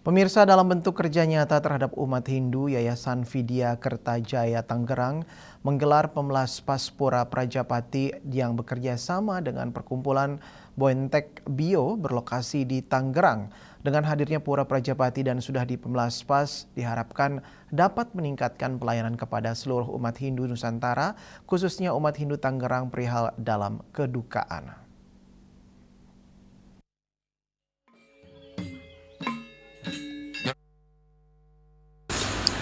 Pemirsa, dalam bentuk kerja nyata terhadap umat Hindu, Yayasan Vidya Kertajaya Tangerang menggelar Pemelaspas Pura Prajapati yang bekerja sama dengan Perkumpulan Bontek Bio berlokasi di Tangerang. Dengan hadirnya Pura Prajapati dan sudah di Pemelaspas, diharapkan dapat meningkatkan pelayanan kepada seluruh umat Hindu Nusantara, khususnya umat Hindu Tangerang perihal dalam kedukaan.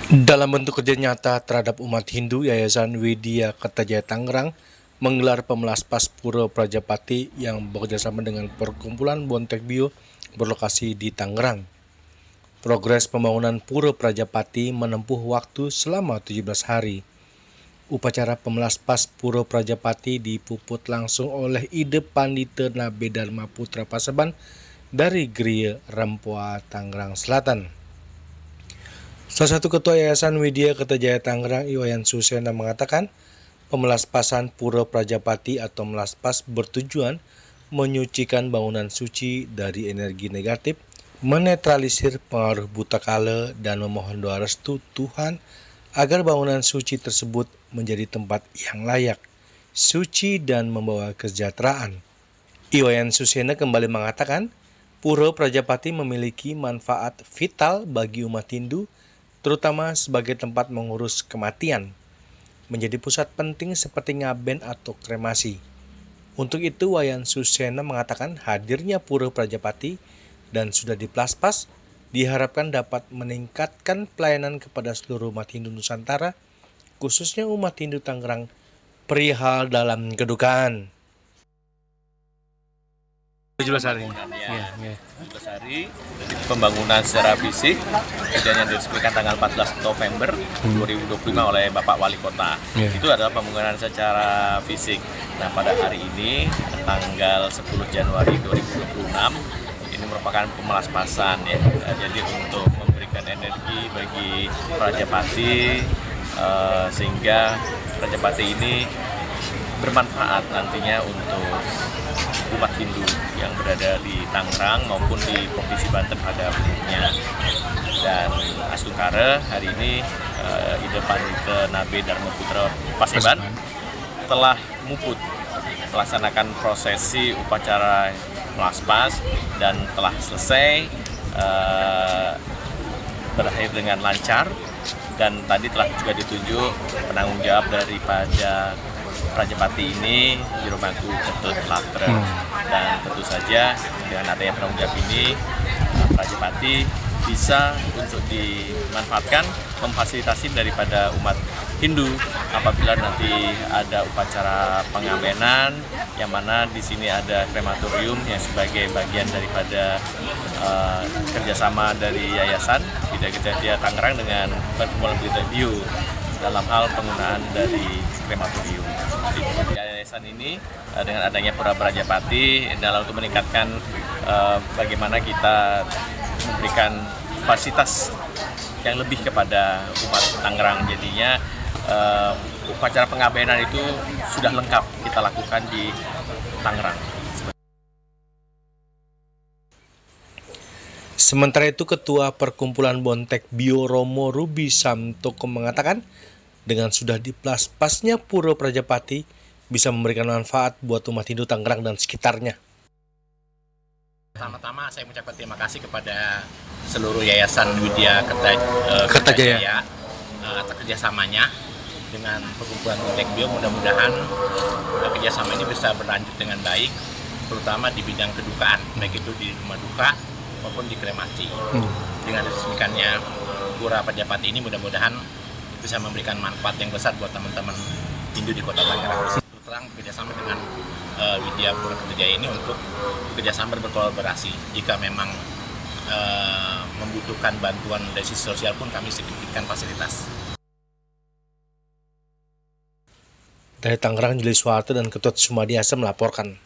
Dalam bentuk kerja nyata terhadap umat Hindu, Yayasan Vidya Kertajaya Tangerang menggelar Pemelaspas Pura Prajapati yang bekerjasama dengan Perkumpulan Bontek Bio berlokasi di Tangerang. Progres pembangunan Pura Prajapati menempuh waktu selama 17 hari. Upacara Pemelaspas Pura Prajapati dipuput langsung oleh Ide Pandita Nabe Dharma Putra Paseban dari Geria Rempoa, Tangerang Selatan. Salah satu ketua Yayasan Vidya Kertajaya Tangerang, Iwayan Susena, mengatakan pemelaspasan Pura Prajapati atau melaspas bertujuan menyucikan bangunan suci dari energi negatif, menetralisir pengaruh buta kala, dan memohon doa restu Tuhan agar bangunan suci tersebut menjadi tempat yang layak, suci, dan membawa kesejahteraan. Iwayan Susena kembali mengatakan Pura Prajapati memiliki manfaat vital bagi umat Hindu, terutama sebagai tempat mengurus kematian, menjadi pusat penting seperti ngaben atau kremasi. Untuk itu, Wayan Susena mengatakan hadirnya Pura Prajapati dan sudah dipelaspas diharapkan dapat meningkatkan pelayanan kepada seluruh umat Hindu Nusantara, khususnya umat Hindu Tangerang perihal dalam kedukaan. 17 hari. Ya. 17 hari pembangunan secara fisik yang diresmikan tanggal 14 November 2025 oleh Bapak Wali Kota. Itu adalah pembangunan secara fisik. Nah, pada hari ini tanggal 10 Januari 2026 ini merupakan pemelaspasan ya. Jadi untuk memberikan energi bagi Prajapati sehingga Prajapati ini bermanfaat nantinya untuk umat Hindu yang berada di Tangerang maupun di Provinsi Banten pada umumnya. Dan Astungkara hari ini Ide Pandita Nabe Dharma Putra Paseban telah muput melaksanakan prosesi upacara melaspas dan telah selesai berakhir dengan lancar, dan tadi telah juga ditunjuk penanggung jawab daripada Prajapati ini Juru Bangku Ketut Latre. Dan tentu saja dengan adanya penanggung jawab ini Prajapati bisa untuk dimanfaatkan memfasilitasi daripada umat Hindu apabila nanti ada upacara pengabenan yang mana di sini ada krematorium yang sebagai bagian daripada kerjasama dari Yayasan Vidya Kertajaya Tangerang dengan Perkumpulan Bontek Bio dalam hal penggunaan dari krematorium. Di yayasan ini dengan adanya Pura Prajapati dalam untuk meningkatkan bagaimana kita memberikan fasilitas yang lebih kepada umat Tangerang. Jadinya upacara pengabenan itu sudah lengkap kita lakukan di Tangerang. Sementara itu, Ketua Perkumpulan Bontek Bio Romo Ruby Samtoko mengatakan dengan sudah dipelaspaspasnya Pura Prajapati bisa memberikan manfaat buat umat Hindu Tangerang dan sekitarnya. Pertama-tama saya mengucapkan terima kasih kepada seluruh Yayasan Vidya Kertajaya atas kerjasamanya dengan Perkumpulan Bontek Bio. Mudah-mudahan kerjasama ini bisa berlanjut dengan baik, terutama di bidang kedukaan, baik itu di rumah duka maupun di kremasi. Dengan diresmikannya Pura Prajapati ini mudah-mudahan bisa memberikan manfaat yang besar buat teman-teman Hindu di Kota Tangerang. Terus terang kerjasama dengan Vidya Pura Kertajaya ini untuk kerjasama berkolaborasi. Jika memang membutuhkan bantuan dari sisi sosial pun kami sedikitkan fasilitas. Dari Tangerang, Juli Suharto dan Ketut Sumadiasa melaporkan.